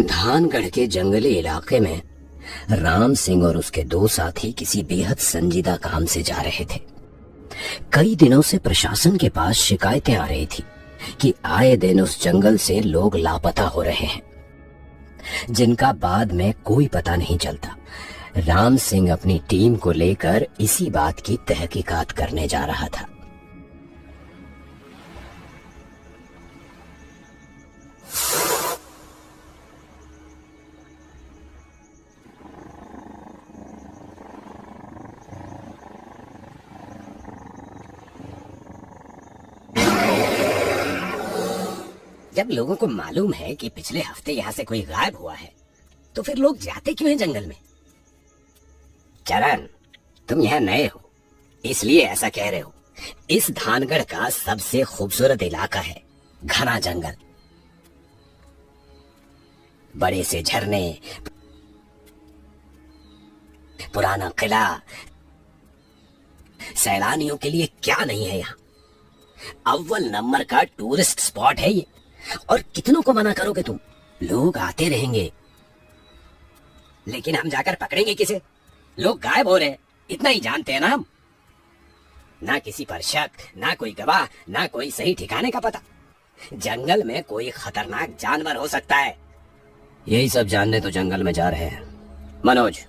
धानगढ़ के जंगली इलाके में राम सिंह और उसके दो साथी किसी बेहद संजीदा काम से जा रहे थे। कई दिनों से प्रशासन के पास शिकायतें आ रही थी कि आए दिन उस जंगल से लोग लापता हो रहे हैं, जिनका बाद में कोई पता नहीं चलता। राम सिंह अपनी टीम को लेकर इसी बात की तहकीकात करने जा रहा था। जब लोगों को मालूम है कि पिछले हफ्ते यहाँ से कोई गायब हुआ है, तो फिर लोग जाते क्यों हैं जंगल में? चरण, तुम यहाँ नए हो इसलिए ऐसा कह रहे हो। इस धानगढ़ का सबसे खूबसूरत इलाका है घना जंगल, बड़े से झरने, पुराना किला। सैलानियों के लिए क्या नहीं है यहाँ। अव्वल नंबर का टूरिस्ट स्पॉट है ये। और कितनों को मना करोगे तुम? लोग आते रहेंगे, लेकिन हम जाकर पकड़ेंगे किसे? लोग गायब हो रहे, इतना ही जानते हैं ना हम। ना किसी पर शक, ना कोई गवाह, ना कोई सही ठिकाने का पता। जंगल में कोई खतरनाक जानवर हो सकता है। यही सब जानने तो जंगल में जा रहे हैं। मनोज,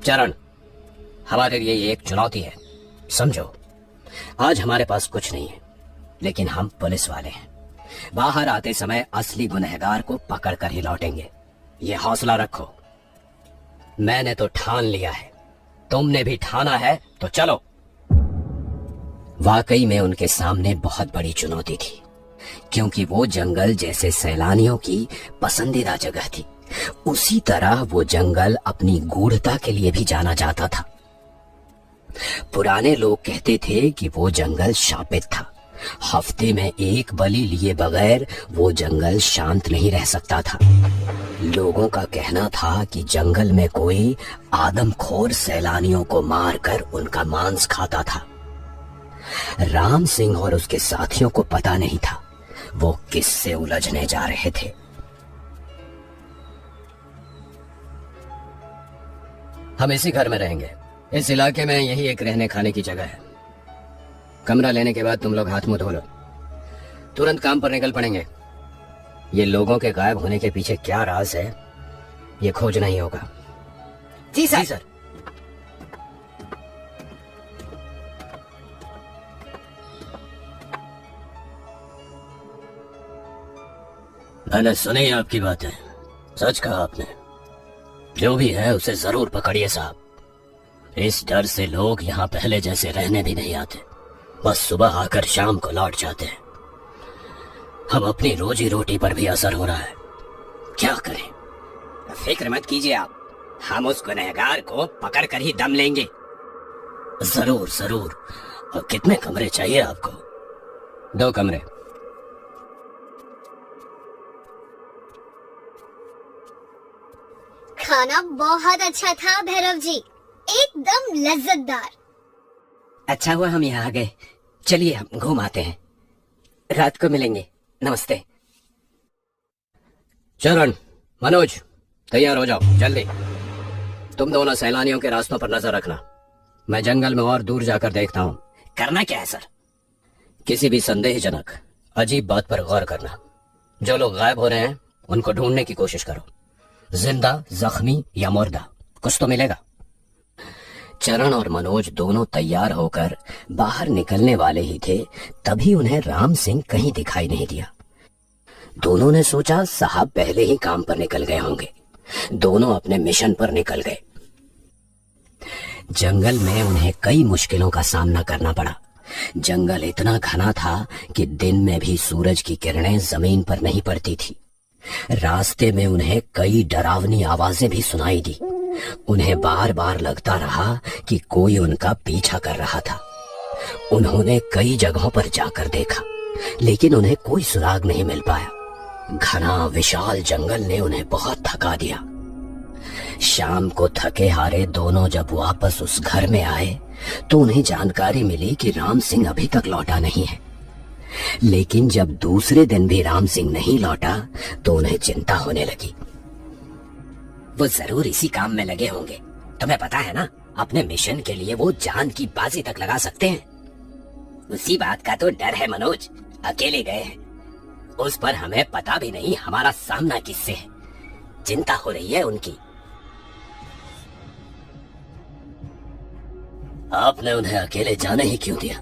चरण, हमारे लिए ये एक चुनौती है, समझो। आज हमारे पास कुछ नहीं है, लेकिन हम पुलिस वाले हैं। बाहर आते समय असली गुनहगार को पकड़ कर ही लौटेंगे। ये हौसला रखो। मैंने तो ठान लिया है, तुमने भी ठाना है तो चलो। वाकई में उनके सामने बहुत बड़ी चुनौती थी, क्योंकि वो जंगल जैसे सैलानियों की पसंदीदा जगह थी, उसी तरह वो जंगल अपनी गूढ़ता के लिए भी जाना जाता था। पुराने लोग कहते थे कि वो जंगल शापित था। हफ्ते में एक बलि लिए बगैर वो जंगल शांत नहीं रह सकता था। लोगों का कहना था कि जंगल में कोई आदमखोर सैलानियों को मारकर उनका मांस खाता था। राम सिंह और उसके साथियों को पता नहीं था वो किससे उलझने जा रहे थे। हम इसी घर में रहेंगे। इस इलाके में यही एक रहने खाने की जगह है। कमरा लेने के बाद तुम लोग हाथ मुंह धो लो, तुरंत काम पर निकल पड़ेंगे। ये लोगों के गायब होने के पीछे क्या राज है, ये खोजना ही होगा। जी सर। जी सर। मैंने सुनी आपकी बातें, सच कहा आपने। जो भी है उसे जरूर पकड़िए साहब। इस डर से लोग यहाँ पहले जैसे रहने भी नहीं आते, बस सुबह आकर शाम को लौट जाते हैं। हम अपनी रोजी रोटी पर भी असर हो रहा है, क्या करें? फिक्र मत कीजिए आप, हम उस गुनहगार को पकड़ कर ही दम लेंगे। जरूर जरूर। और कितने कमरे चाहिए आपको? 2 कमरे। खाना बहुत अच्छा था भैरव जी, एकदम लज्जतदार। अच्छा हुआ हम यहाँ आ गए। चलिए हम घूम आते हैं, रात को मिलेंगे। नमस्ते। चरण, मनोज, तैयार हो जाओ जल्दी। तुम दोनों सैलानियों के रास्तों पर नजर रखना। मैं जंगल में और दूर जाकर देखता हूँ। करना क्या है सर? किसी भी संदेहजनक अजीब बात पर गौर करना। जो लोग गायब हो रहे हैं उनको ढूंढने की कोशिश करो, जिंदा, जख्मी या मुर्दा, कुछ तो मिलेगा। चरण और मनोज दोनों तैयार होकर बाहर निकलने वाले ही थे, तभी उन्हें राम सिंह कहीं दिखाई नहीं दिया। दोनों ने सोचा साहब पहले ही काम पर निकल गए होंगे। दोनों अपने मिशन पर निकल गए। जंगल में उन्हें कई मुश्किलों का सामना करना पड़ा। जंगल इतना घना था कि दिन में भी सूरज की किरणें जमीन पर नहीं पड़ती थी। रास्ते में उन्हें कई डरावनी आवाजें भी सुनाई दी। उन्हें बार बार लगता रहा कि कोई उनका पीछा कर रहा था। उन्होंने कई जगहों पर जाकर देखा, लेकिन उन्हें कोई सुराग नहीं मिल पाया। घना विशाल जंगल ने उन्हें बहुत थका दिया। शाम को थके हारे दोनों जब वापस उस घर में आए तो उन्हें जानकारी मिली कि राम सिंह अभी तक लौटा नहीं है। लेकिन जब दूसरे दिन भी राम सिंह नहीं लौटा तो उन्हें चिंता होने लगी। वो जरूर इसी काम में लगे होंगे। तुम्हें पता है ना, अपने मिशन के लिए वो जान की बाजी तक लगा सकते हैं। उसी बात का तो डर है मनोज, अकेले गए हैं। उस पर हमें पता भी नहीं हमारा सामना किससे है। चिंता हो रही है उनकी। आपने उन्हें अकेले जाने ही क्यों दिया?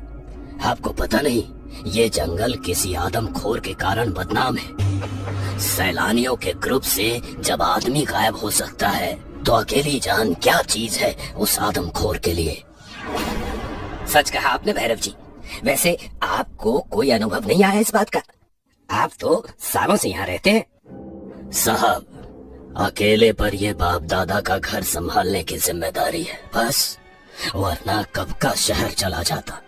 आपको पता नहीं ये जंगल किसी आदमखोर के कारण बदनाम है। सैलानियों के ग्रुप से जब आदमी गायब हो सकता है तो अकेली जान क्या चीज है उस आदमखोर के लिए। सच कहा आपने भैरव जी। वैसे आपको कोई अनुभव नहीं आया इस बात का? आप तो सालों से यहाँ रहते हैं। साहब, अकेले पर ये बाप दादा का घर संभालने की जिम्मेदारी है बस, वरना कब का शहर चला जाता।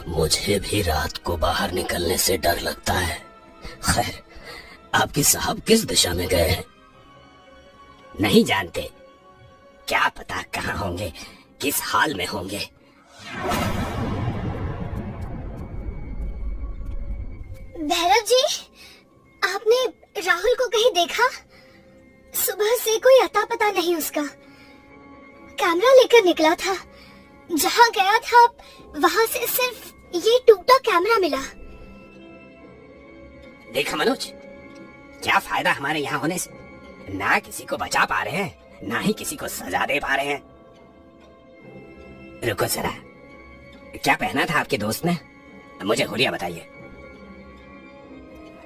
मुझे भी रात को बाहर निकलने से डर लगता है। खैर, आपके साहब किस दिशा में गए हैं? नहीं जानते। क्या पता कहाँ होंगे, किस हाल में होंगे। भैरव जी, आपने राहुल को कहीं देखा? सुबह से कोई अता पता नहीं उसका। कैमरा लेकर निकला था, जहाँ गया था वहाँ से सिर्फ ये टूटा कैमरा मिला। देखा मनोज, क्या फायदा हमारे यहाँ होने से? ना किसी को बचा पा रहे हैं, ना ही किसी को सजा दे पा रहे हैं। रुको जरा, क्या पहना था आपके दोस्त ने? मुझे हुलिया बताइए।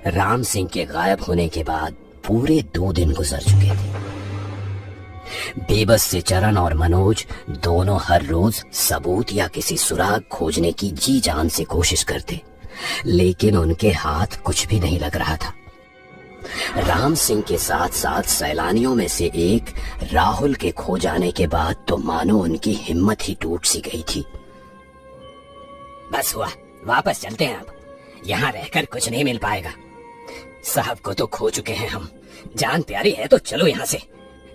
राम सिंह के गायब होने के बाद पूरे 2 दिन गुजर चुके थे। बेबस से चरण और मनोज दोनों हर रोज सबूत या किसी सुराग खोजने की जी जान से कोशिश करते, लेकिन उनके हाथ कुछ भी नहीं लग रहा था। राम सिंह के साथ साथ सैलानियों में से एक राहुल के खो जाने के बाद तो मानो उनकी हिम्मत ही टूट सी गई थी। बस हुआ, वापस चलते हैं। अब यहाँ रहकर कुछ नहीं मिल पाएगा। साहब को तो खो चुके हैं हम, जान प्यारी है तो चलो यहाँ से।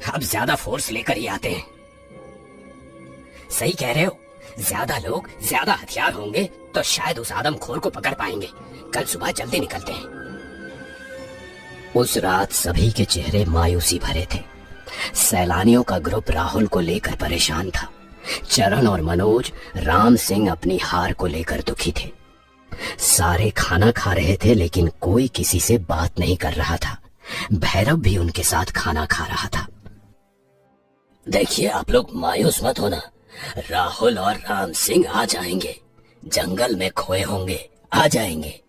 अब ज्यादा फोर्स लेकर ही आते हैं। सही कह रहे हो, ज्यादा लोग, ज्यादा हथियार होंगे तो शायद उस आदमखोर को पकड़ पाएंगे। कल सुबह जल्दी निकलते हैं। उस रात सभी के चेहरे मायूसी भरे थे। सैलानियों का ग्रुप राहुल को लेकर परेशान था। चरण और मनोज राम सिंह अपनी हार को लेकर दुखी थे। सारे खाना खा रहे थे लेकिन कोई किसी से बात नहीं कर रहा था। भैरव भी उनके साथ खाना खा रहा था। देखिए, आप लोग मायूस मत होना। राहुल और राम सिंह आ जाएंगे। जंगल में खोए होंगे, आ जाएंगे।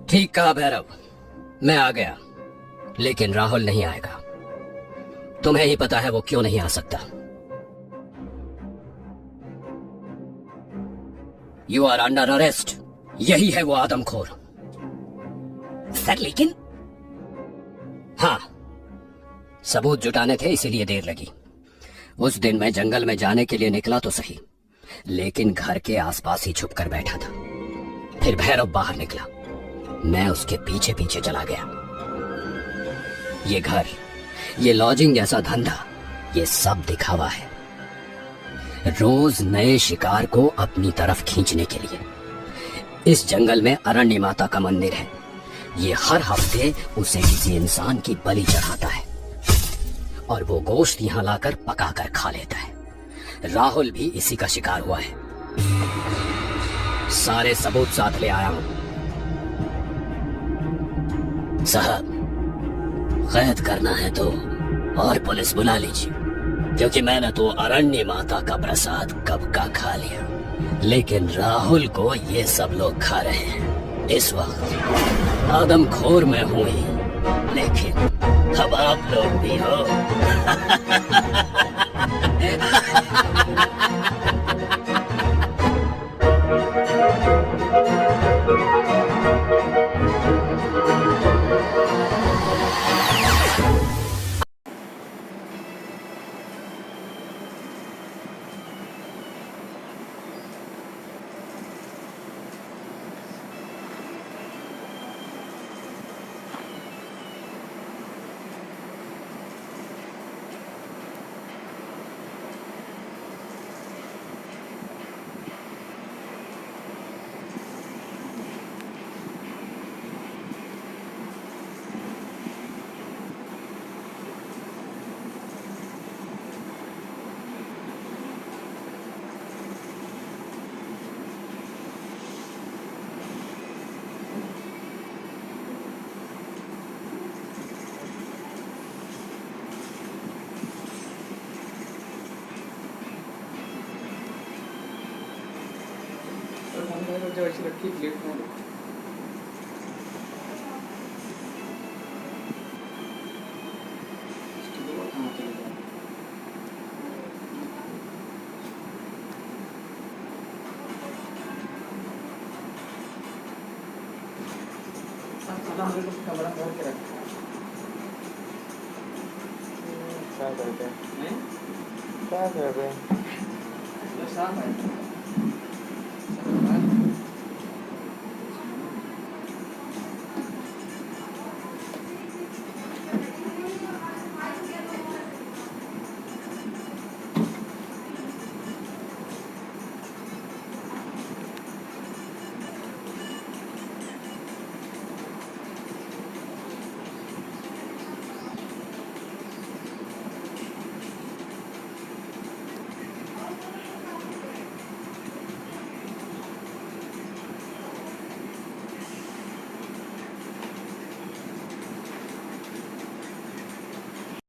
ठीक कहा भैरव, मैं आ गया, लेकिन राहुल नहीं आएगा। तुम्हें ही पता है वो क्यों नहीं आ सकता। You are under arrest. यही है वो आदमखोर। सर लेकिन? हाँ, सबूत जुटाने थे इसीलिए देर लगी। उस दिन मैं जंगल में जाने के लिए निकला तो सही, लेकिन घर के आसपास ही छुप कर बैठा था। फिर भैरव बाहर निकला, मैं उसके पीछे पीछे चला गया। ये घर, ये लॉजिंग जैसा धंधा, ये सब दिखावा है, रोज नए शिकार को अपनी तरफ खींचने के लिए। इस जंगल में अरण्य माता का मंदिर है। ये हर हफ्ते उसे किसी इंसान की बलि चढ़ाता है और वो गोश्त यहाँ लाकर पकाकर खा लेता है। राहुल भी इसी का शिकार हुआ है। सारे सबूत साथ ले आया हूं। साहब, कैद करना है तो और पुलिस बुला लीजिए, क्योंकि मैंने तो अरण्य माता का प्रसाद कब का खा लिया, लेकिन राहुल को ये सब लोग खा रहे हैं। इस वक्त आदमखोर में हूं ही, लेकिन अब आप लोग भी हो। जवळची रखी प्लेटफॉर्म कमरा भर के रखा क्या करते हैं है क्या कर रहे हैं साफ है